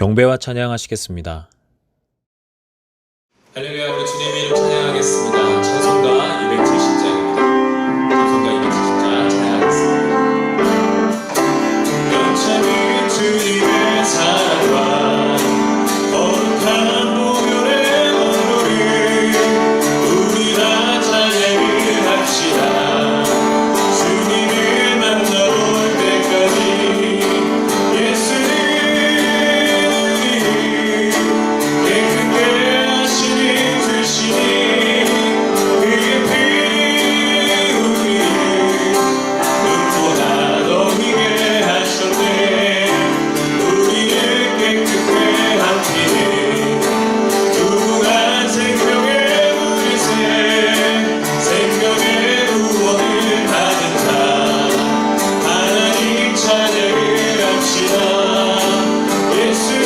경배와 찬양하시겠습니다. 할렐루야. 우리 주님의 이름 찬양하겠습니다. 찬송가 270장입니다. 찬송가 270장 찬양하겠습니다. 영창이 주님의 사랑과 거룩한 보혈의 언어를 우리 다 찬양을 합시다. 주님을 만나볼 때까지 예수를 깨끗게 하시니 주시니 그의 피 우리 눈보다 더 희게 하셨네. 우리를 깨끗게 한 피는 두분한 생명의 물새 생명의 구원을 받은 자 하나님 찬양을 합시다. 예수님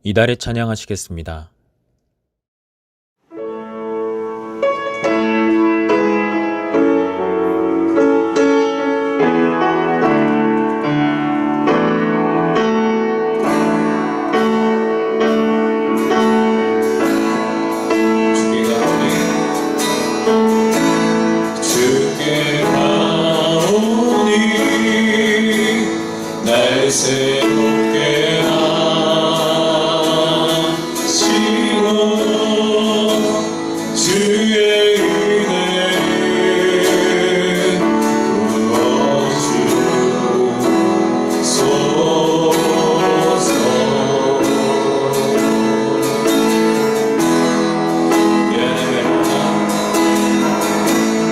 이달에 찬양하시겠습니다. 주께 가오니 날 새롭게 하시고 주의 은혜를 부어주소서.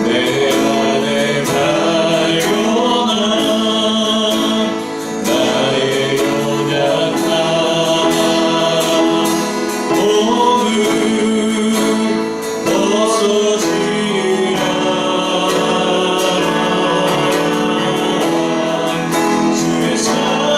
내 안에 발견한 나의 연약함 모두 벗어지리라. 주의 사랑으로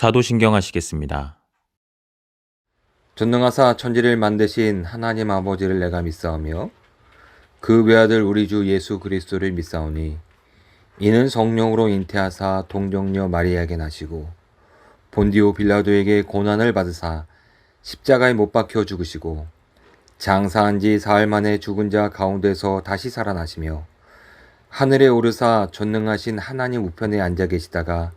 사도신경 하시겠습니다. 전능하사 천지를 만드신 하나님 아버지를 내가 믿사오며 그 외아들 우리 주 예수 그리스도를 믿사오니 이는 성령으로 잉태하사 동정녀 마리아에게 나시고 본디오 빌라도에게 고난을 받으사 십자가에 못 박혀 죽으시고 장사한 지 사흘 만에 죽은 자 가운데서 다시 살아나시며 하늘에 오르사 전능하신 하나님 우편에 앉아 계시다가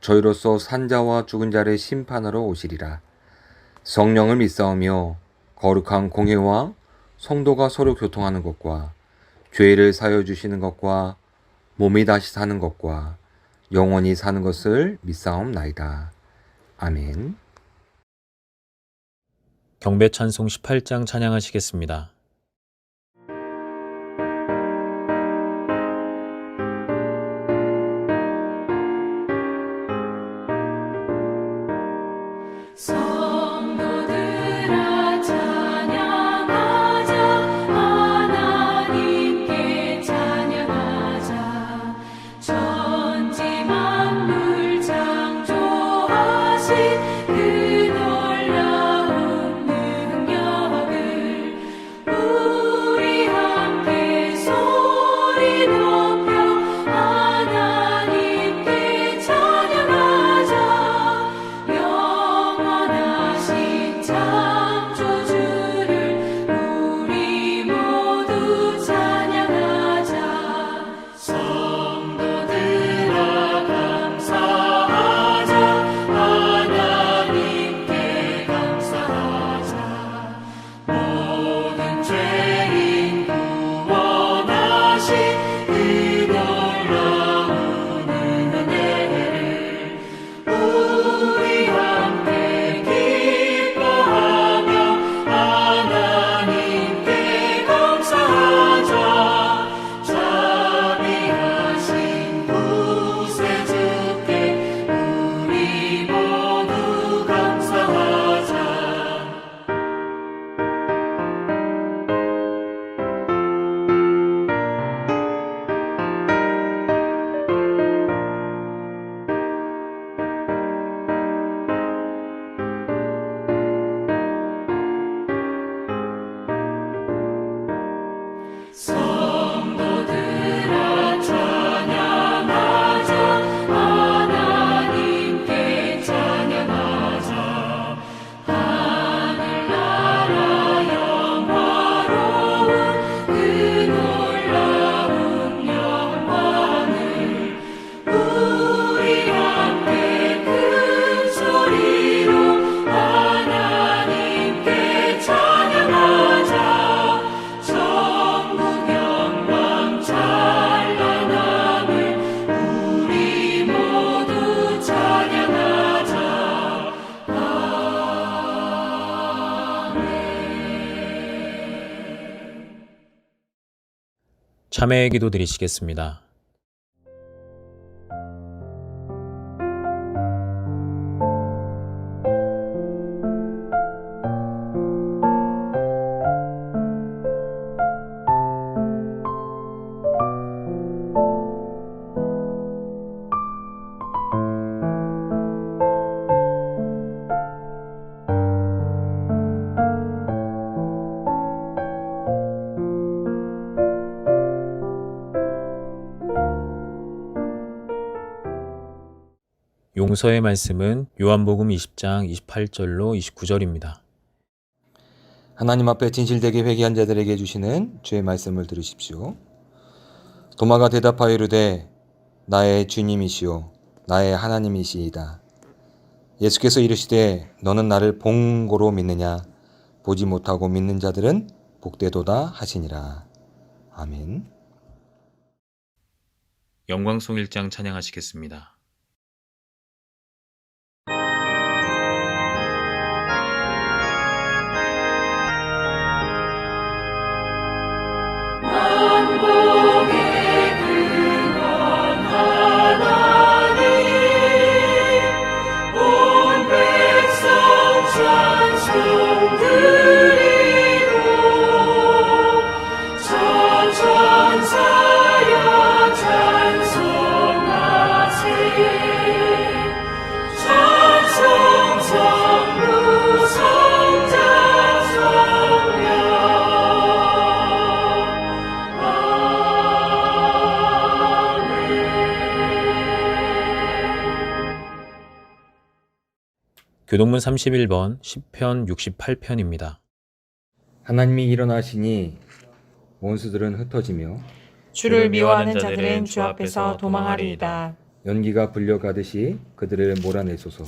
저희로서 산자와 죽은 자를 심판하러 오시리라. 성령을 믿사오며 거룩한 공회와 성도가 서로 교통하는 것과 죄를 사여 주시는 것과 몸이 다시 사는 것과 영원히 사는 것을 믿사옵나이다. 아멘. 경배 찬송 18장 찬양하시겠습니다. 성도들아 찬양하자 하나님께 찬양하자 천지 만물 창조하신 그 놀라운 능력을 우리 함께 소리 높여 하나님께 찬양하자 영원하신 창조주를 우리 모두 찬양하자 성도들아 감사하자 하나님께 감사하자 모든 죄인 구원하신 그 놀라운 은혜를 우리 함께 기뻐하며 하나님께 감사하자 자비하신 구세주께 우리 모두 감사하자 성도들아 찬양하자 하나님께 찬양하자 하늘나라 영화로운 그 놀라운 영광을 우리 함께 큰 소리로 하나님께 찬양하자 천국 영광 찬란함을 우리 모두 찬양하자 참회의 기도 드리시겠습니다. 용서의 말씀은 요한복음 20장 28절로 29절입니다. 하나님 앞에 진실되게 회개한 자들에게 주시는 주의 말씀을 들으십시오. 도마가 대답하여 이르되 나의 주님이시오 나의 하나님이시이다. 예수께서 이르시되 너는 나를 본 고로 믿느냐 보지 못하고 믿는 자들은 복되도다 하시니라. 아멘. 영광송 1장 찬양하시겠습니다. 만복의 근원 하나님 온 백성 찬송 드리고 천천사여 찬송하세 찬송 성부 성자 성령 교동문 31번 시편 68편입니다. 하나님이 일어나시니 원수들은 흩어지며 주를 미워하는 자들은 주 앞에서 도망하리이다. 연기가 불려가듯이 그들을 몰아내소서.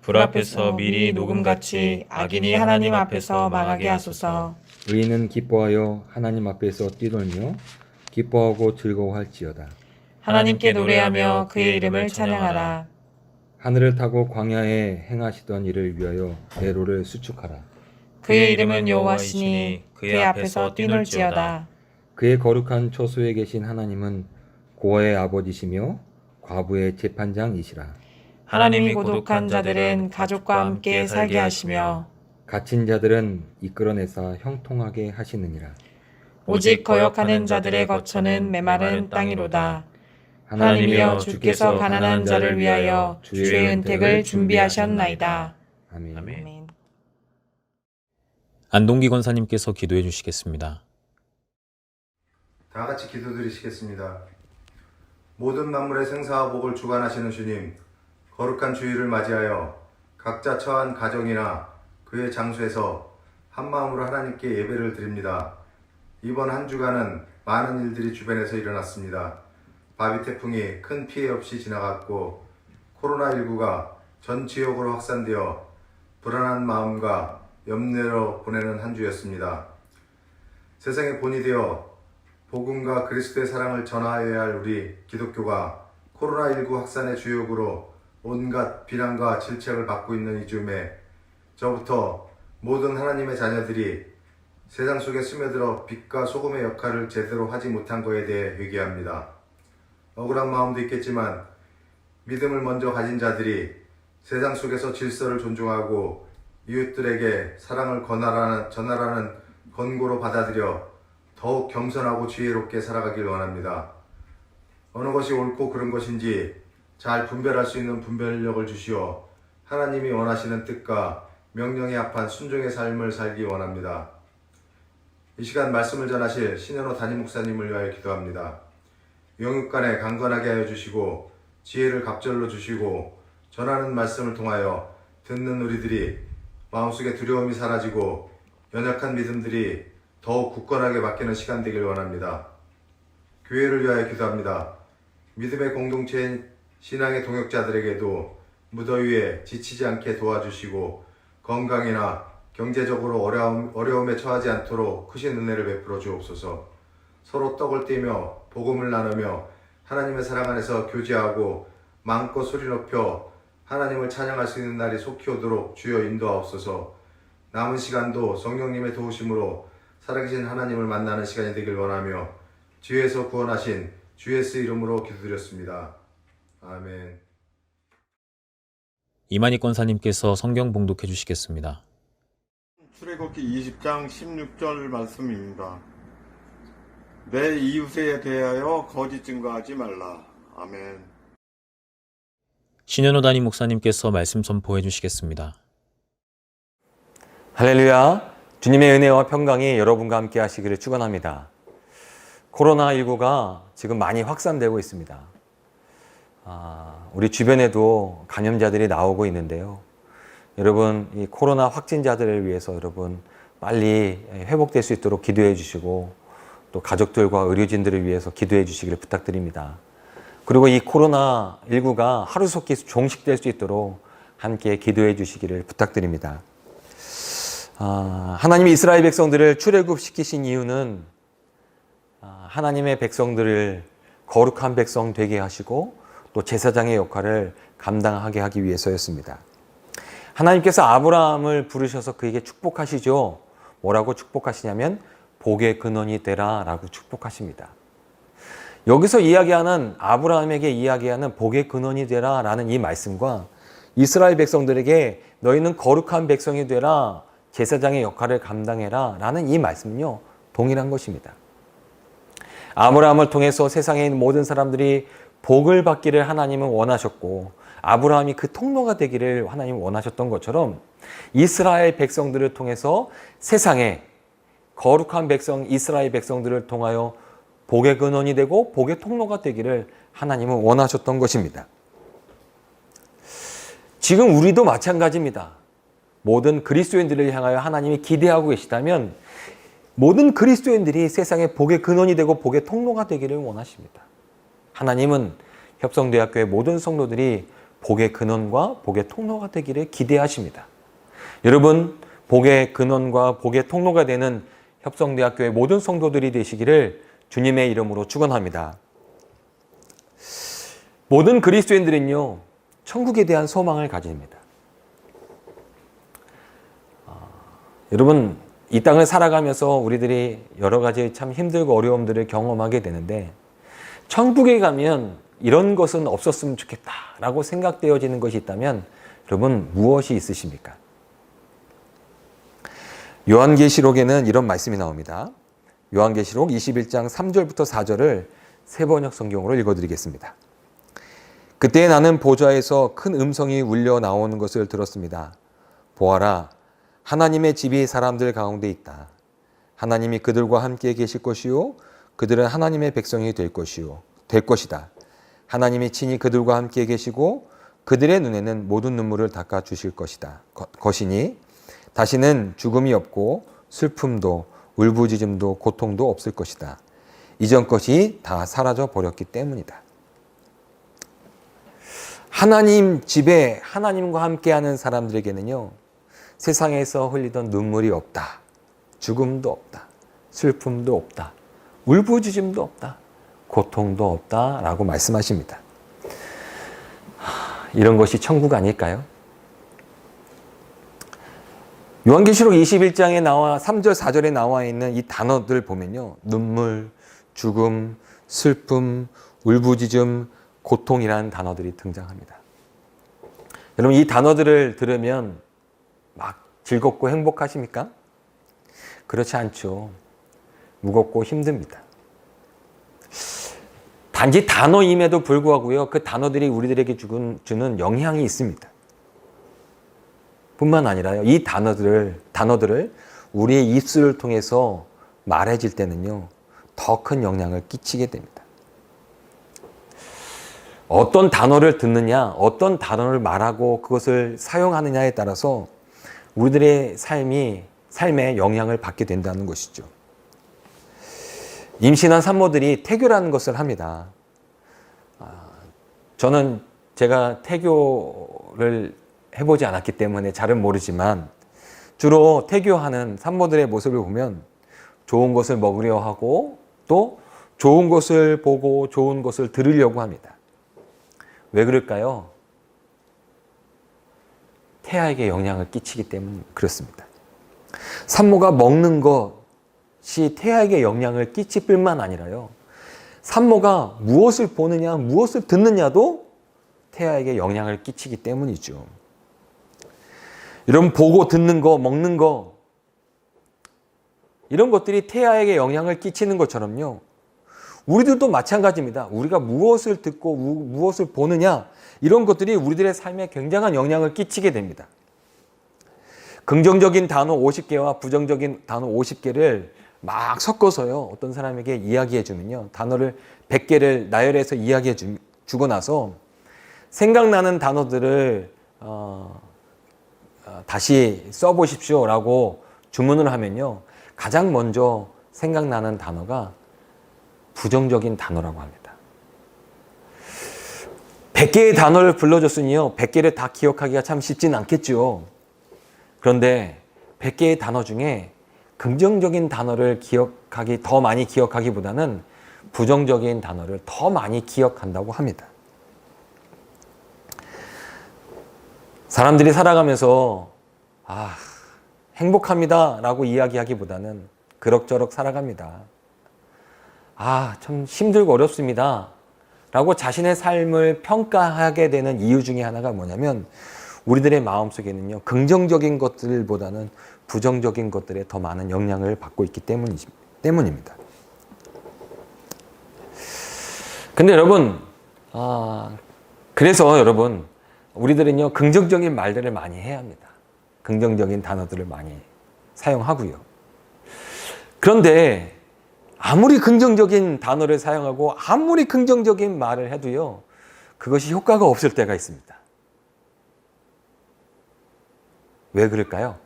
불 앞에서 미리 녹음같이 악인이 하나님 앞에서 망하게 하소서. 의인은 기뻐하여 하나님 앞에서 뛰놀며 기뻐하고 즐거워할지어다. 하나님께 노래하며 그의 이름을 찬양하라. 하늘을 타고 광야에 행하시던 일을 위하여 대로를 수축하라. 그의 이름은 여호와시니 그의 앞에서 뛰놀지어다. 그의 거룩한 초소에 계신 하나님은 고아의 아버지시며 과부의 재판장이시라. 하나님이 고독한 자들은 가족과 함께 살게 하시며 갇힌 자들은 이끌어내사 형통하게 하시느니라. 오직 거역하는 자들의 거처는 메마른 땅이로다. 하나님이여 주께서 가난한 자를 위하여 주의 은택을 준비하셨나이다. 아멘. 아멘. 안동기 권사님께서 기도해 주시겠습니다. 다 같이 기도드리시겠습니다. 모든 만물의 생사와 복을 주관하시는 주님, 거룩한 주일을 맞이하여 각자 처한 가정이나 그의 장소에서 한마음으로 하나님께 예배를 드립니다. 이번 한 주간은 많은 일들이 주변에서 일어났습니다. 바비 태풍이 큰 피해 없이 지나갔고 코로나19가 전 지역으로 확산되어 불안한 마음과 염려로 보내는 한 주였습니다. 세상의 본이 되어 복음과 그리스도의 사랑을 전하여야 할 우리 기독교가 코로나19 확산의 주역으로 온갖 비난과 질책을 받고 있는 이 즈음에 저부터 모든 하나님의 자녀들이 세상 속에 스며들어 빛과 소금의 역할을 제대로 하지 못한 것에 대해 회개합니다. 억울한 마음도 있겠지만 믿음을 먼저 가진 자들이 세상 속에서 질서를 존중하고 이웃들에게 사랑을 전하라는 권고로 받아들여 더욱 겸손하고 지혜롭게 살아가길 원합니다. 어느 것이 옳고 그른 것인지 잘 분별할 수 있는 분별력을 주시어 하나님이 원하시는 뜻과 명령에 합한 순종의 삶을 살기 원합니다. 이 시간 말씀을 전하실 신현호 담임 목사님을 위하여 기도합니다. 영육간에 강건하게 하여 주시고 지혜를 갑절로 주시고 전하는 말씀을 통하여 듣는 우리들이 마음속에 두려움이 사라지고 연약한 믿음들이 더욱 굳건하게 바뀌는 시간 되길 원합니다. 교회를 위하여 기도합니다. 믿음의 공동체인 신앙의 동역자들에게도 무더위에 지치지 않게 도와주시고 건강이나 경제적으로 어려움에 처하지 않도록 크신 은혜를 베풀어 주옵소서. 서로 떡을 떼며 복음을 나누며 하나님의 사랑 안에서 교제하고 마음껏 소리 높여 하나님을 찬양할 수 있는 날이 속히 오도록 주여 인도하옵소서. 남은 시간도 성령님의 도우심으로 살아계신 하나님을 만나는 시간이 되길 원하며 주에서 구원하신 주 예수 이름으로 기도드렸습니다. 아멘. 이만희 권사님께서 성경 봉독해 주시겠습니다. 출애굽기 20장 16절 말씀입니다. 내 이웃에 대하여 거짓 증거하지 말라. 아멘. 신현호 담임 목사님께서 말씀 선포해 주시겠습니다. 할렐루야. 주님의 은혜와 평강이 여러분과 함께 하시기를 축원합니다. 코로나19가 지금 많이 확산되고 있습니다. 우리 주변에도 감염자들이 나오고 있는데요. 여러분, 이 코로나 확진자들을 위해서 여러분 빨리 회복될 수 있도록 기도해 주시고 또 가족들과 의료진들을 위해서 기도해 주시기를 부탁드립니다. 그리고 이 코로나19가 하루속히 종식될 수 있도록 함께 기도해 주시기를 부탁드립니다. 하나님이 이스라엘 백성들을 출애굽시키신 이유는 하나님의 백성들을 거룩한 백성 되게 하시고 또 제사장의 역할을 감당하게 하기 위해서였습니다. 하나님께서 아브라함을 부르셔서 그에게 축복하시죠. 뭐라고 축복하시냐면 복의 근원이 되라 라고 축복하십니다. 여기서 이야기하는 아브라함에게 이야기하는 복의 근원이 되라 라는 이 말씀과 이스라엘 백성들에게 너희는 거룩한 백성이 되라, 제사장의 역할을 감당해라 라는 이 말씀은요 동일한 것입니다. 아브라함을 통해서 세상에 있는 모든 사람들이 복을 받기를 하나님은 원하셨고 아브라함이 그 통로가 되기를 하나님은 원하셨던 것처럼 이스라엘 백성들을 통해서 세상에 거룩한 백성 이스라엘 백성들을 통하여 복의 근원이 되고 복의 통로가 되기를 하나님은 원하셨던 것입니다. 지금 우리도 마찬가지입니다. 모든 그리스도인들을 향하여 하나님이 기대하고 계시다면 모든 그리스도인들이 세상에 복의 근원이 되고 복의 통로가 되기를 원하십니다. 하나님은 협성대학교의 모든 성도들이 복의 근원과 복의 통로가 되기를 기대하십니다. 여러분, 복의 근원과 복의 통로가 되는 협성대학교의 모든 성도들이 되시기를 주님의 이름으로 축원합니다. 모든 그리스도인들은요, 천국에 대한 소망을 가집니다. 여러분, 이 땅을 살아가면서 우리들이 여러 가지 참 힘들고 어려움들을 경험하게 되는데, 천국에 가면 이런 것은 없었으면 좋겠다라고 생각되어지는 것이 있다면 여러분 무엇이 있으십니까? 요한계시록에는 이런 말씀이 나옵니다. 요한계시록 21장 3절부터 4절을 세번역 성경으로 읽어드리겠습니다. 그때 나는 보좌에서 큰 음성이 울려 나오는 것을 들었습니다. 보아라, 하나님의 집이 사람들 가운데 있다. 하나님이 그들과 함께 계실 것이요, 그들은 하나님의 백성이 될 것이다. 하나님이 친히 그들과 함께 계시고 그들의 눈에는 모든 눈물을 닦아 주실 것이니 다시는 죽음이 없고 슬픔도 울부짖음도 고통도 없을 것이다. 이전 것이 다 사라져 버렸기 때문이다. 하나님 집에 하나님과 함께하는 사람들에게는요, 세상에서 흘리던 눈물이 없다. 죽음도 없다. 슬픔도 없다. 울부짖음도 없다. 고통도 없다라고 말씀하십니다. 이런 것이 천국 아닐까요? 요한계시록 21장에 나와 3절 4절에 나와 있는 이 단어들 보면요, 눈물, 죽음, 슬픔, 울부짖음, 고통이라는 단어들이 등장합니다. 여러분, 이 단어들을 들으면 막 즐겁고 행복하십니까? 그렇지 않죠. 무겁고 힘듭니다. 단지 단어임에도 불구하고요, 그 단어들이 우리들에게 주는 영향이 있습니다. 뿐만 아니라요, 이 단어들을 우리의 입술을 통해서 말해질 때는요, 더 큰 영향을 끼치게 됩니다. 어떤 단어를 듣느냐, 어떤 단어를 말하고 그것을 사용하느냐에 따라서 우리들의 삶에 영향을 받게 된다는 것이죠. 임신한 산모들이 태교라는 것을 합니다. 저는 제가 태교를 해보지 않았기 때문에 잘은 모르지만 주로 태교하는 산모들의 모습을 보면 좋은 것을 먹으려 하고 또 좋은 것을 보고 좋은 것을 들으려고 합니다. 왜 그럴까요? 태아에게 영향을 끼치기 때문에 그렇습니다. 산모가 먹는 것이 태아에게 영향을 끼칠 뿐만 아니라요, 산모가 무엇을 보느냐, 무엇을 듣느냐도 태아에게 영향을 끼치기 때문이죠. 여러분, 보고 듣는 거, 먹는 거, 이런 것들이 태아에게 영향을 끼치는 것처럼요, 우리들도 마찬가지입니다. 우리가 무엇을 듣고 무엇을 보느냐, 이런 것들이 우리들의 삶에 굉장한 영향을 끼치게 됩니다. 긍정적인 단어 50개와 부정적인 단어 50개를 막 섞어서요, 어떤 사람에게 이야기해 주면요, 단어를 100개를 나열해서 이야기해 주고 나서 생각나는 단어들을 다시 써보십시오 라고 주문을 하면요, 가장 먼저 생각나는 단어가 부정적인 단어라고 합니다. 100개의 단어를 불러줬으니요, 100개를 다 기억하기가 참 쉽진 않겠죠. 그런데 100개의 단어 중에 긍정적인 단어를 더 많이 기억하기보다는 부정적인 단어를 더 많이 기억한다고 합니다. 사람들이 살아가면서 행복합니다 라고 이야기하기보다는 그럭저럭 살아갑니다. 참 힘들고 어렵습니다 라고 자신의 삶을 평가하게 되는 이유 중에 하나가 뭐냐면, 우리들의 마음속에는요, 긍정적인 것들보다는 부정적인 것들에 더 많은 영향을 받고 있기 때문입니다. 근데 여러분, 그래서 여러분, 우리들은요, 긍정적인 말들을 많이 해야 합니다. 긍정적인 단어들을 많이 사용하고요. 그런데 아무리 긍정적인 단어를 사용하고 아무리 긍정적인 말을 해도요, 그것이 효과가 없을 때가 있습니다. 왜 그럴까요?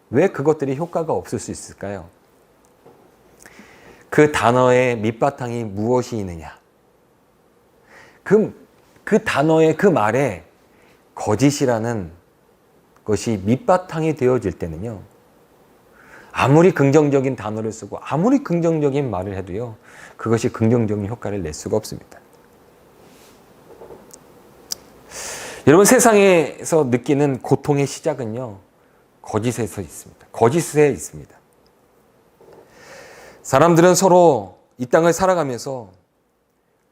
왜 그것들이 효과가 없을 수 있을까요? 그 단어의 밑바탕이 무엇이 있느냐? 그 단어의 그 말에 거짓이라는 것이 밑바탕이 되어질 때는요, 아무리 긍정적인 단어를 쓰고 아무리 긍정적인 말을 해도요, 그것이 긍정적인 효과를 낼 수가 없습니다. 여러분, 세상에서 느끼는 고통의 시작은요, 거짓에서 있습니다. 거짓에 있습니다. 사람들은 서로 이 땅을 살아가면서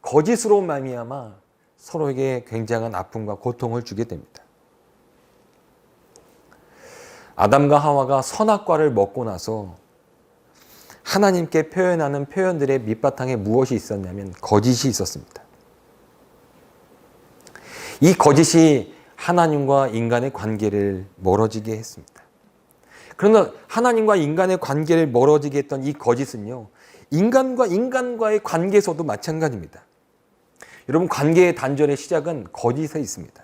거짓으로 말미암아 서로에게 굉장한 아픔과 고통을 주게 됩니다. 아담과 하와가 선악과를 먹고 나서 하나님께 표현하는 표현들의 밑바탕에 무엇이 있었냐면 거짓이 있었습니다. 이 거짓이 하나님과 인간의 관계를 멀어지게 했습니다. 그러나 하나님과 인간의 관계를 멀어지게 했던 이 거짓은요, 인간과 인간과의 관계에서도 마찬가지입니다. 여러분, 관계의 단절의 시작은 거짓에 있습니다.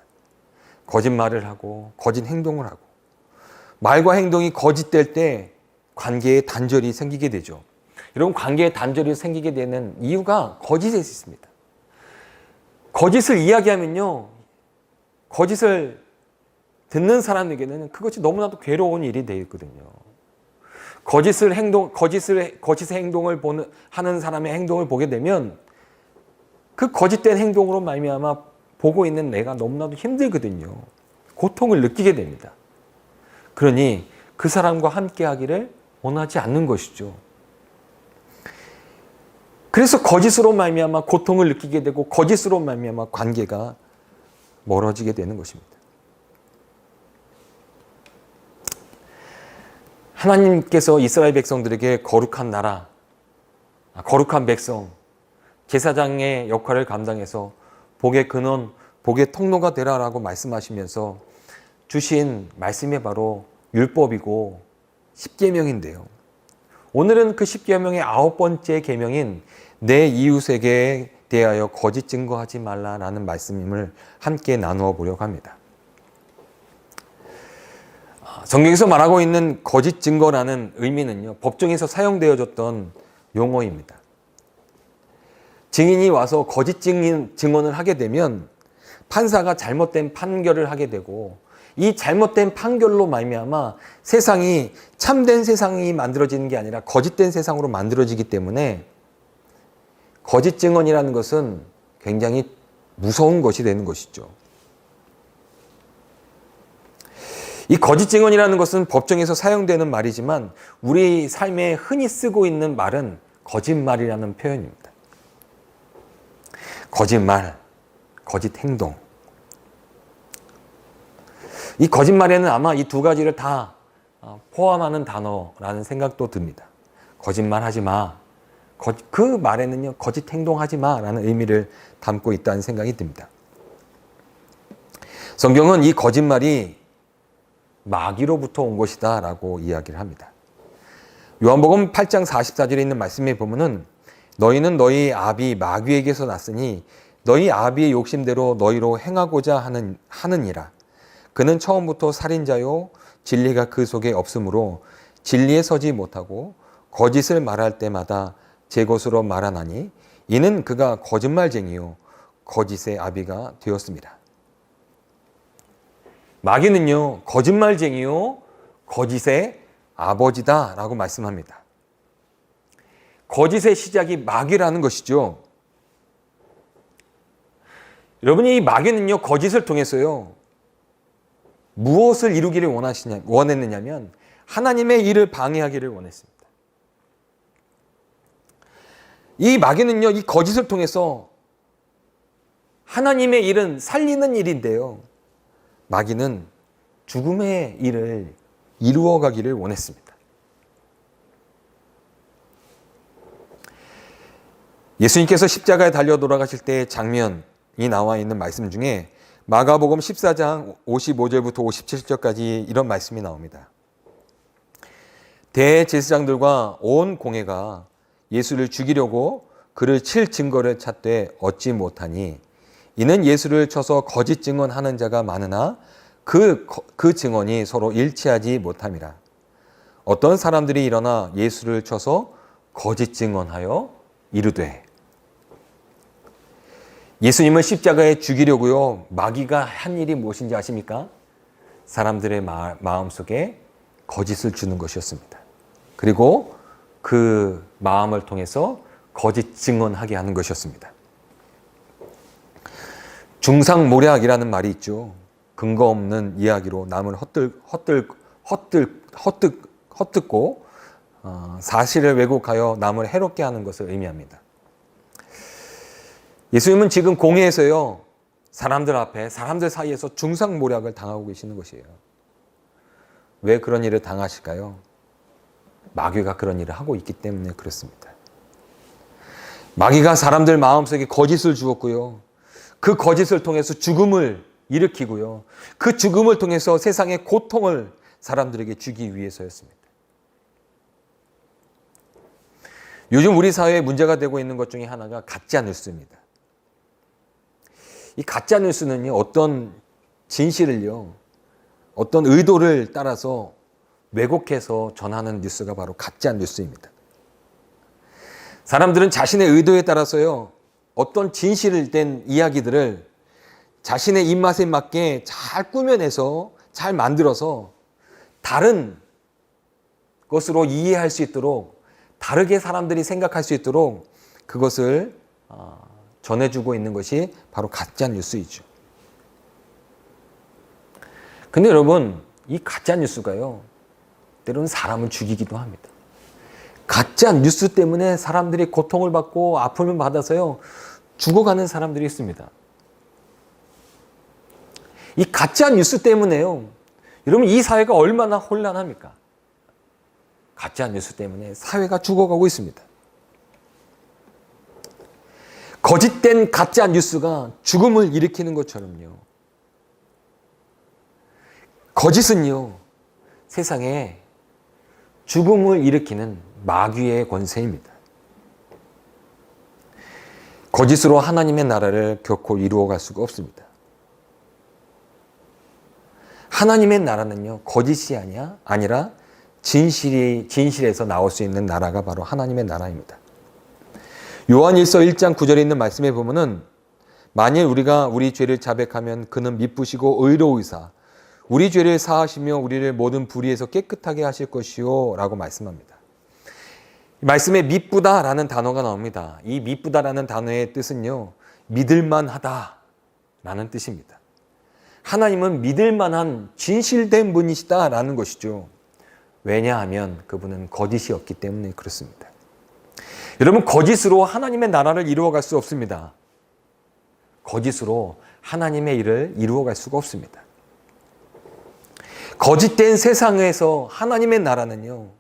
거짓말을 하고 거짓 행동을 하고, 말과 행동이 거짓될 때 관계의 단절이 생기게 되죠. 여러분, 관계의 단절이 생기게 되는 이유가 거짓에 있습니다. 거짓을 이야기하면요, 거짓을 듣는 사람에게는 그것이 너무나도 괴로운 일이 되거든요. 거짓의 행동을 하는 사람의 행동을 보게 되면 그 거짓된 행동으로 말미암아 보고 있는 내가 너무나도 힘들거든요. 고통을 느끼게 됩니다. 그러니 그 사람과 함께 하기를 원하지 않는 것이죠. 그래서 거짓으로 말미암아 고통을 느끼게 되고 거짓으로 말미암아 관계가 멀어지게 되는 것입니다. 하나님께서 이스라엘 백성들에게 거룩한 나라, 거룩한 백성, 제사장의 역할을 감당해서 복의 근원, 복의 통로가 되라라고 말씀하시면서 주신 말씀이 바로 율법이고 십계명인데요. 오늘은 그 십계명의 9번째 계명인 내 이웃에게 대하여 거짓 증거하지 말라라는 말씀을 함께 나누어 보려고 합니다. 성경에서 말하고 있는 거짓 증거라는 의미는요, 법정에서 사용되어졌던 용어입니다. 증인이 와서 거짓 증언을 하게 되면 판사가 잘못된 판결을 하게 되고, 이 잘못된 판결로 말미암아 세상이 참된 세상이 만들어지는 게 아니라 거짓된 세상으로 만들어지기 때문에 거짓 증언이라는 것은 굉장히 무서운 것이 되는 것이죠. 이 거짓 증언이라는 것은 법정에서 사용되는 말이지만 우리 삶에 흔히 쓰고 있는 말은 거짓말이라는 표현입니다. 거짓말, 거짓 행동. 이 거짓말에는 아마 이 두 가지를 다 포함하는 단어라는 생각도 듭니다. 거짓말하지 마. 그 말에는요, 거짓 행동하지 마라는 의미를 담고 있다는 생각이 듭니다. 성경은 이 거짓말이 마귀로부터 온 것이다 라고 이야기를 합니다. 요한복음 8장 44절에 있는 말씀에 보면은 너희는 너희 아비 마귀에게서 났으니 너희 아비의 욕심대로 너희로 행하고자 하느니라. 그는 처음부터 살인자요 진리가 그 속에 없으므로 진리에 서지 못하고 거짓을 말할 때마다 제 것으로 말하나니 이는 그가 거짓말쟁이요 거짓의 아비가 되었습니다. 마귀는요, 거짓말쟁이요 거짓의 아버지다 라고 말씀합니다. 거짓의 시작이 마귀라는 것이죠. 여러분이 이 마귀는요, 거짓을 통해서요, 무엇을 이루기를 원했느냐면 하나님의 일을 방해하기를 원했습니다. 이 마귀는요, 이 거짓을 통해서 하나님의 일은 살리는 일인데요, 마귀는 죽음의 일을 이루어가기를 원했습니다. 예수님께서 십자가에 달려 돌아가실 때의 장면이 나와 있는 말씀 중에 마가복음 14장 55절부터 57절까지 이런 말씀이 나옵니다. 대제사장들과 온 공회가 예수를 죽이려고 그를 칠 증거를 찾되 얻지 못하니 이는 예수를 쳐서 거짓 증언하는 자가 많으나 그 증언이 서로 일치하지 못함이라. 어떤 사람들이 일어나 예수를 쳐서 거짓 증언하여 이르되. 예수님을 십자가에 죽이려고요, 마귀가 한 일이 무엇인지 아십니까? 사람들의 마음속에 거짓을 주는 것이었습니다. 그리고 그 마음을 통해서 거짓 증언하게 하는 것이었습니다. 중상모략이라는 말이 있죠. 근거 없는 이야기로 남을 헛듣고 사실을 왜곡하여 남을 해롭게 하는 것을 의미합니다. 예수님은 지금 공회에서요, 사람들 앞에, 사람들 사이에서 중상모략을 당하고 계시는 것이에요. 왜 그런 일을 당하실까요? 마귀가 그런 일을 하고 있기 때문에 그렇습니다. 마귀가 사람들 마음속에 거짓을 주었고요. 그 거짓을 통해서 죽음을 일으키고요. 그 죽음을 통해서 세상의 고통을 사람들에게 주기 위해서였습니다. 요즘 우리 사회에 문제가 되고 있는 것 중에 하나가 가짜 뉴스입니다. 이 가짜 뉴스는요, 어떤 진실을요, 어떤 의도를 따라서 왜곡해서 전하는 뉴스가 바로 가짜 뉴스입니다. 사람들은 자신의 의도에 따라서요, 어떤 진실을 된 이야기들을 자신의 입맛에 맞게 잘 꾸며내서 잘 만들어서 다른 것으로 이해할 수 있도록, 다르게 사람들이 생각할 수 있도록 그것을 전해주고 있는 것이 바로 가짜 뉴스이죠. 근데 여러분, 이 가짜 뉴스가요, 때로는 사람을 죽이기도 합니다. 가짜 뉴스 때문에 사람들이 고통을 받고 아픔을 받아서요, 죽어가는 사람들이 있습니다. 이 가짜 뉴스 때문에요, 여러분, 이 사회가 얼마나 혼란합니까? 가짜 뉴스 때문에 사회가 죽어가고 있습니다. 거짓된 가짜 뉴스가 죽음을 일으키는 것처럼요, 거짓은요, 세상에 죽음을 일으키는 마귀의 권세입니다. 거짓으로 하나님의 나라를 결코 이루어갈 수가 없습니다. 하나님의 나라는요, 거짓이 아니라 진실에서 나올 수 있는 나라가 바로 하나님의 나라입니다. 요한일서 1장 9절에 있는 말씀에 보면은, 만일 우리가 우리 죄를 자백하면 그는 미쁘시고 의로우사 우리 죄를 사하시며 우리를 모든 불의에서 깨끗하게 하실 것이요 라고 말씀합니다. 말씀에 미쁘다라는 단어가 나옵니다. 이 미쁘다라는 단어의 뜻은요, 믿을만하다 라는 뜻입니다. 하나님은 믿을만한 진실된 분이시다라는 것이죠. 왜냐하면 그분은 거짓이 없기 때문에 그렇습니다. 여러분, 거짓으로 하나님의 나라를 이루어갈 수 없습니다. 거짓으로 하나님의 일을 이루어갈 수가 없습니다. 거짓된 세상에서 하나님의 나라는요,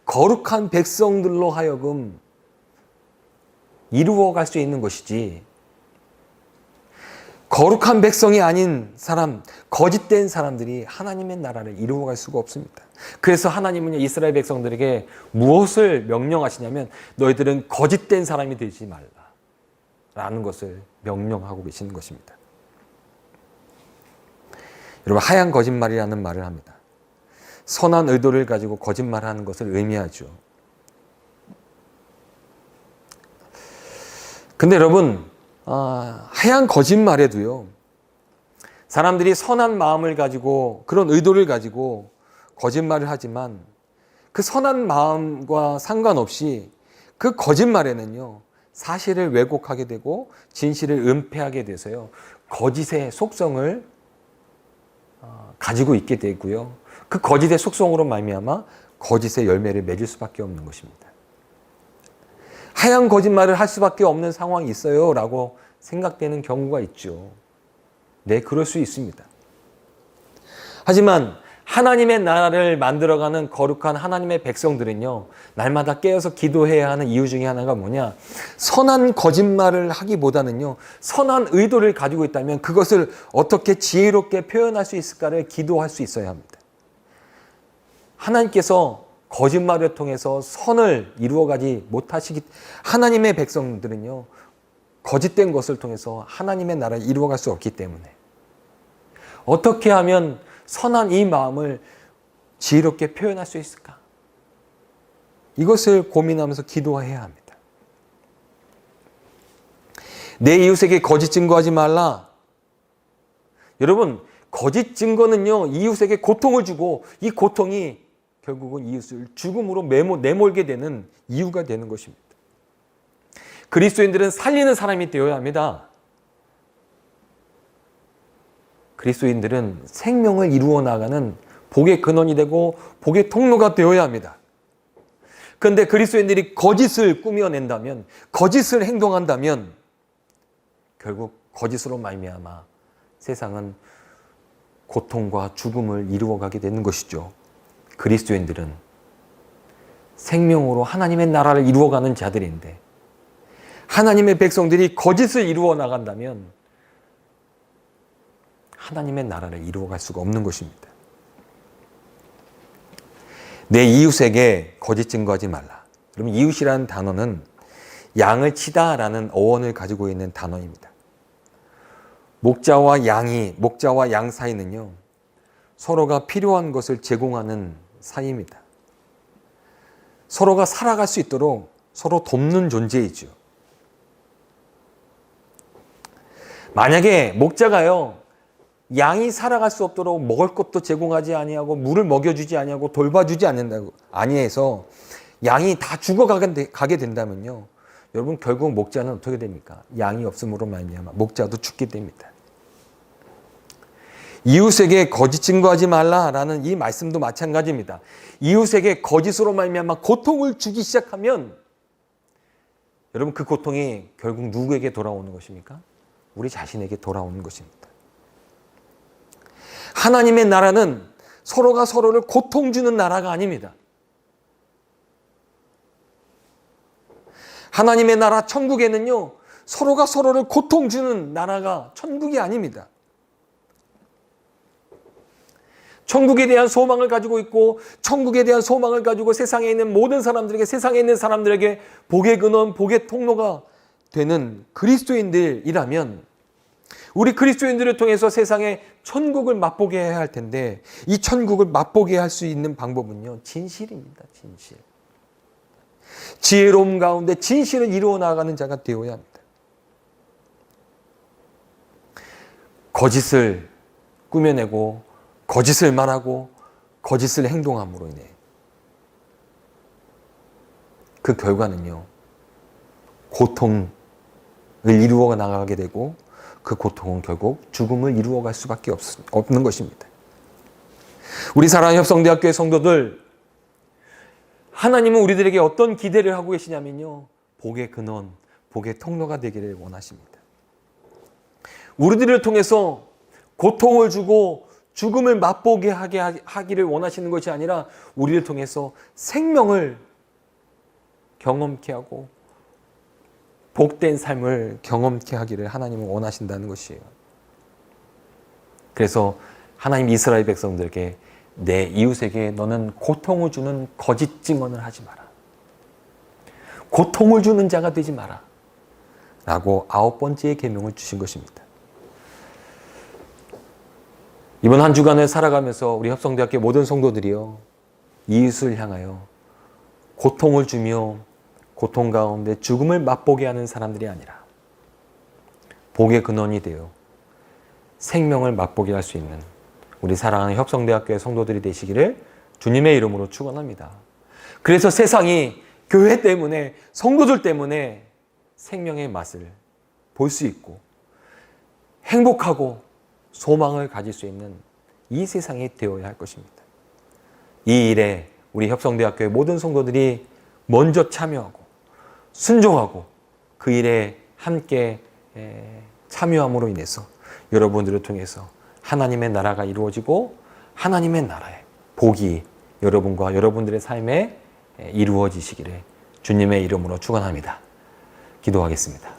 거룩한 백성들로 하여금 이루어갈 수 있는 것이지, 거룩한 백성이 아닌 사람, 거짓된 사람들이 하나님의 나라를 이루어갈 수가 없습니다. 그래서 하나님은 이스라엘 백성들에게 무엇을 명령하시냐면, 너희들은 거짓된 사람이 되지 말라 라는 것을 명령하고 계시는 것입니다. 여러분, 하얀 거짓말이라는 말을 합니다. 선한 의도를 가지고 거짓말하는 것을 의미하죠. 근데 여러분, 하얀 거짓말에도요, 사람들이 선한 마음을 가지고, 그런 의도를 가지고 거짓말을 하지만, 그 선한 마음과 상관없이 그 거짓말에는요, 사실을 왜곡하게 되고 진실을 은폐하게 돼서요, 거짓의 속성을 가지고 있게 되고요, 그 거짓의 속성으로 말미암아 거짓의 열매를 맺을 수밖에 없는 것입니다. 하얀 거짓말을 할 수밖에 없는 상황이 있어요 라고 생각되는 경우가 있죠. 네, 그럴 수 있습니다. 하지만 하나님의 나라를 만들어가는 거룩한 하나님의 백성들은요, 날마다 깨어서 기도해야 하는 이유 중에 하나가 뭐냐, 선한 거짓말을 하기보다는요, 선한 의도를 가지고 있다면 그것을 어떻게 지혜롭게 표현할 수 있을까를 기도할 수 있어야 합니다. 하나님께서 거짓말을 통해서 선을 이루어가지 못하시기, 하나님의 백성들은요, 거짓된 것을 통해서 하나님의 나라를 이루어갈 수 없기 때문에 어떻게 하면 선한 이 마음을 지혜롭게 표현할 수 있을까? 이것을 고민하면서 기도해야 합니다. 내 이웃에게 거짓 증거하지 말라. 여러분, 거짓 증거는요, 이웃에게 고통을 주고 이 고통이 결국은 이웃을 죽음으로 내몰게 되는 이유가 되는 것입니다. 그리스도인들은 살리는 사람이 되어야 합니다. 그리스도인들은 생명을 이루어 나가는 복의 근원이 되고 복의 통로가 되어야 합니다. 그런데 그리스도인들이 거짓을 꾸며낸다면, 거짓을 행동한다면 결국 거짓으로 말미암아 세상은 고통과 죽음을 이루어가게 되는 것이죠. 그리스도인들은 생명으로 하나님의 나라를 이루어가는 자들인데 하나님의 백성들이 거짓을 이루어 나간다면 하나님의 나라를 이루어갈 수가 없는 것입니다. 내 이웃에게 거짓 증거하지 말라. 그러면 이웃이라는 단어는 양을 치다라는 어원을 가지고 있는 단어입니다. 목자와 양 사이는요, 서로가 필요한 것을 제공하는 사이입니다. 서로가 살아갈 수 있도록 서로 돕는 존재이죠. 만약에 목자가요, 양이 살아갈 수 없도록 먹을 것도 제공하지 아니하고 물을 먹여주지 아니하고 돌봐주지 않는다고 아니해서 양이 다 죽어가게 된다면요, 여러분 결국 목자는 어떻게 됩니까? 양이 없음으로 말미암아 목자도 죽게 됩니다. 이웃에게 거짓 증거하지 말라라는 이 말씀도 마찬가지입니다. 이웃에게 거짓으로 말미암아 고통을 주기 시작하면 여러분 그 고통이 결국 누구에게 돌아오는 것입니까? 우리 자신에게 돌아오는 것입니다. 하나님의 나라는 서로가 서로를 고통 주는 나라가 아닙니다. 하나님의 나라 천국에는요, 서로가 서로를 고통 주는 나라가 천국이 아닙니다. 천국에 대한 소망을 가지고 있고 천국에 대한 소망을 가지고 세상에 있는 모든 사람들에게, 세상에 있는 사람들에게 복의 근원, 복의 통로가 되는 그리스도인들이라면 우리 그리스도인들을 통해서 세상의 천국을 맛보게 해야 할 텐데 이 천국을 맛보게 할 수 있는 방법은요, 진실입니다. 진실. 지혜로움 가운데 진실을 이루어 나가는 자가 되어야 합니다. 거짓을 꾸며내고 거짓을 말하고 거짓을 행동함으로 인해 그 결과는요, 고통을 이루어 나가게 되고 그 고통은 결국 죽음을 이루어갈 수밖에 없는 것입니다. 우리 사랑하는 협성대학교의 성도들, 하나님은 우리들에게 어떤 기대를 하고 계시냐면요, 복의 근원, 복의 통로가 되기를 원하십니다. 우리들을 통해서 고통을 주고 죽음을 맛보게 하기를 원하시는 것이 아니라 우리를 통해서 생명을 경험케 하고 복된 삶을 경험케 하기를 하나님은 원하신다는 것이에요. 그래서 하나님 이스라엘 백성들에게 내 이웃에게 너는 고통을 주는 거짓 증언을 하지 마라. 고통을 주는 자가 되지 마라. 라고 9번째의 계명을 주신 것입니다. 이번 한 주간을 살아가면서 우리 협성대학교 모든 성도들이요, 이웃을 향하여 고통을 주며 고통 가운데 죽음을 맛보게 하는 사람들이 아니라 복의 근원이 되어 생명을 맛보게 할 수 있는 우리 사랑하는 협성대학교의 성도들이 되시기를 주님의 이름으로 축원합니다. 그래서 세상이 교회 때문에, 성도들 때문에 생명의 맛을 볼 수 있고 행복하고 소망을 가질 수 있는 이 세상이 되어야 할 것입니다. 이 일에 우리 협성대학교의 모든 성도들이 먼저 참여하고 순종하고 그 일에 함께 참여함으로 인해서 여러분들을 통해서 하나님의 나라가 이루어지고 하나님의 나라의 복이 여러분과 여러분들의 삶에 이루어지시기를 주님의 이름으로 축원합니다. 기도하겠습니다.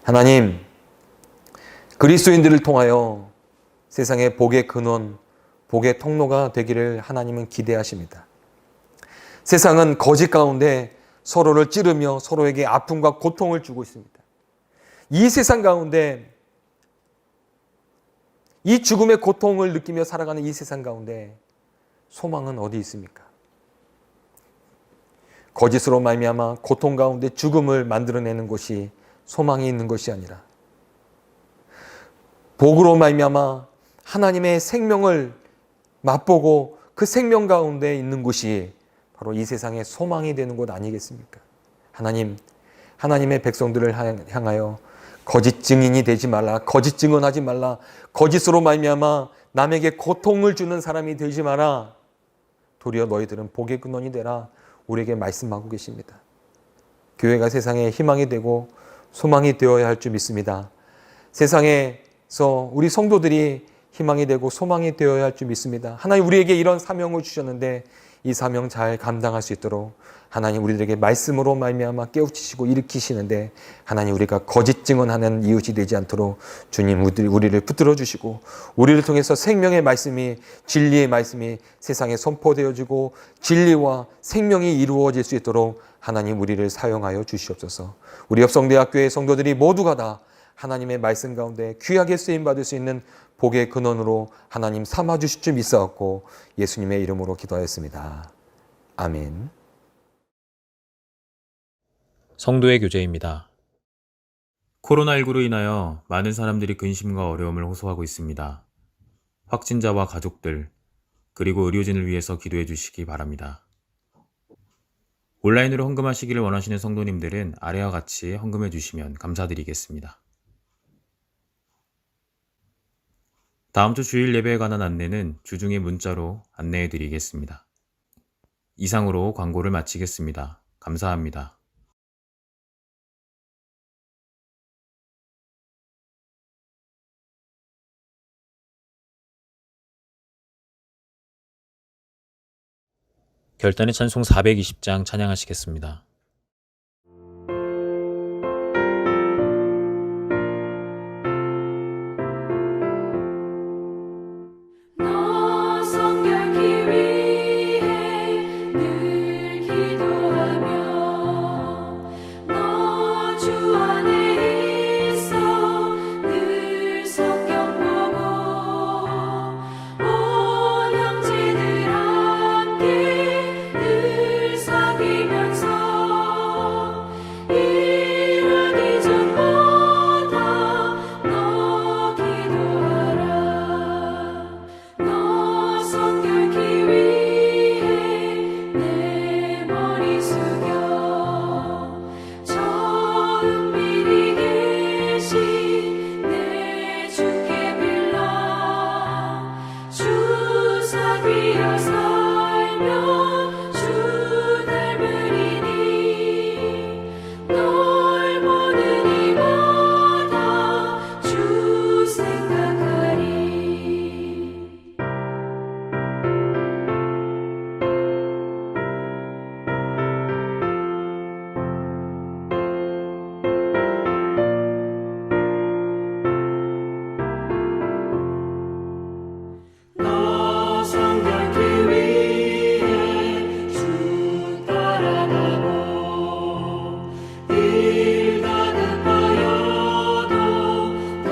하나님, 그리스도인들을 통하여 세상의 복의 근원, 복의 통로가 되기를 하나님은 기대하십니다. 세상은 거짓 가운데 서로를 찌르며 서로에게 아픔과 고통을 주고 있습니다. 이 세상 가운데, 이 죽음의 고통을 느끼며 살아가는 이 세상 가운데 소망은 어디 있습니까? 거짓으로 말미암아 고통 가운데 죽음을 만들어내는 것이 소망이 있는 것이 아니라 복으로 말미암아 하나님의 생명을 맛보고 그 생명 가운데 있는 곳이 바로 이 세상의 소망이 되는 곳 아니겠습니까? 하나님, 하나님의 백성들을 향하여 거짓 증인이 되지 말라. 거짓 증언하지 말라. 거짓으로 말미암아 남에게 고통을 주는 사람이 되지 마라. 도리어 너희들은 복의 근원이 되라. 우리에게 말씀하고 계십니다. 교회가 세상에 희망이 되고 소망이 되어야 할 줄 믿습니다. 세상에서 우리 성도들이 희망이 되고 소망이 되어야 할 줄 믿습니다. 하나님 우리에게 이런 사명을 주셨는데 이 사명 잘 감당할 수 있도록 하나님 우리들에게 말씀으로 말미암아 깨우치시고 일으키시는데 하나님 우리가 거짓 증언하는 이웃이 되지 않도록 주님 우리를 붙들어 주시고 우리를 통해서 생명의 말씀이 진리의 말씀이 세상에 선포되어지고 진리와 생명이 이루어질 수 있도록 하나님 우리를 사용하여 주시옵소서. 우리 협성대학교의 성도들이 모두가 다 하나님의 말씀 가운데 귀하게 쓰임받을 수 있는 복의 근원으로 하나님 삼아주실 줄 믿사옵고 예수님의 이름으로 기도하였습니다. 아멘. 성도의 교제입니다. 코로나19로 인하여 많은 사람들이 근심과 어려움을 호소하고 있습니다. 확진자와 가족들, 그리고 의료진을 위해서 기도해 주시기 바랍니다. 온라인으로 헌금하시기를 원하시는 성도님들은 아래와 같이 헌금해 주시면 감사드리겠습니다. 다음 주 주일 예배에 관한 안내는 주중에 문자로 안내해 드리겠습니다. 이상으로 광고를 마치겠습니다. 감사합니다. 결단의 찬송 420장 찬양하시겠습니다. 너 성결케 위해 늘 기도하며 너 주 안에 있어 늘 성경 보고 온 형제들 함께 늘 사귀면서 일하기 전보다 너 기도하라. 너 성결케 위해 내 머리 숙여 저 은밀히 계신 내 주께 빌라. 주 사귀어 살면 주 닮으리니 널 보는 이마다 주 생각하리. 너 성결케 위해 주 따라가고 일 다급하여도 더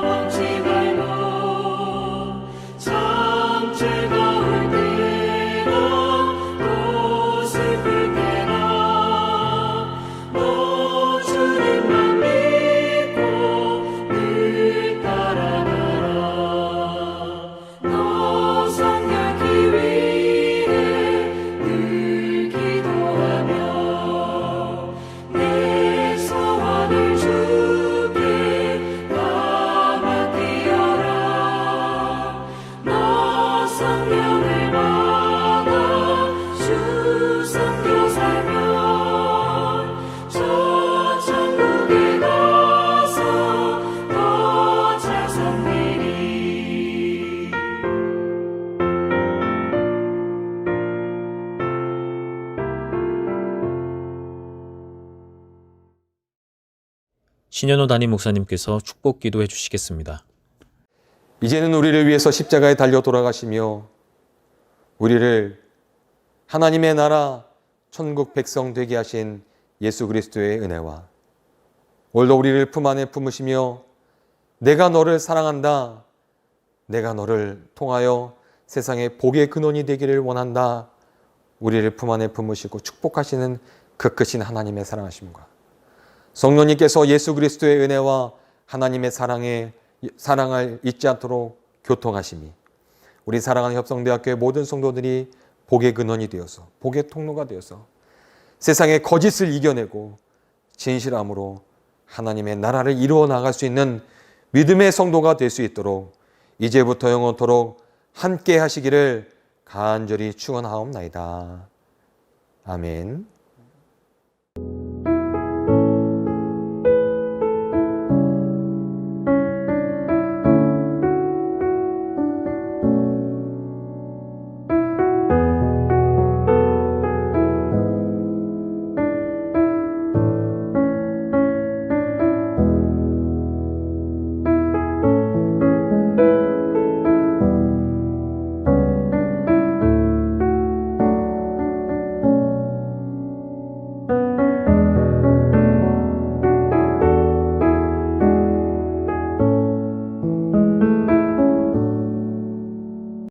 멈지 말고 참 즐거울 때나 또 슬플 때나 너 주님만 믿고 늘 따라가라. 너 성결케 위해 늘 기도하며 내 소원을 주께 다 맡기어라. 너 성령을 받아 주 섬겨 살면 저 천국에 가서 더 잘 섬기리. 신현호 담임 목사님께서 축복 기도해 주시겠습니다. 이제는 우리를 위해서 십자가에 달려 돌아가시며 우리를 하나님의 나라 천국 백성 되게 하신 예수 그리스도의 은혜와 오늘도 우리를 품 안에 품으시며 내가 너를 사랑한다. 내가 너를 통하여 세상의 복의 근원이 되기를 원한다. 우리를 품 안에 품으시고 축복하시는 그 크신 하나님의 사랑하심과 성령님께서 예수 그리스도의 은혜와 하나님의 사랑을 잊지 않도록 교통하심이 우리 사랑하는 협성대학교의 모든 성도들이 복의 근원이 되어서 복의 통로가 되어서 세상의 거짓을 이겨내고 진실함으로 하나님의 나라를 이루어 나갈 수 있는 믿음의 성도가 될 수 있도록 이제부터 영원토록 함께 하시기를 간절히 축원하옵나이다. 아멘.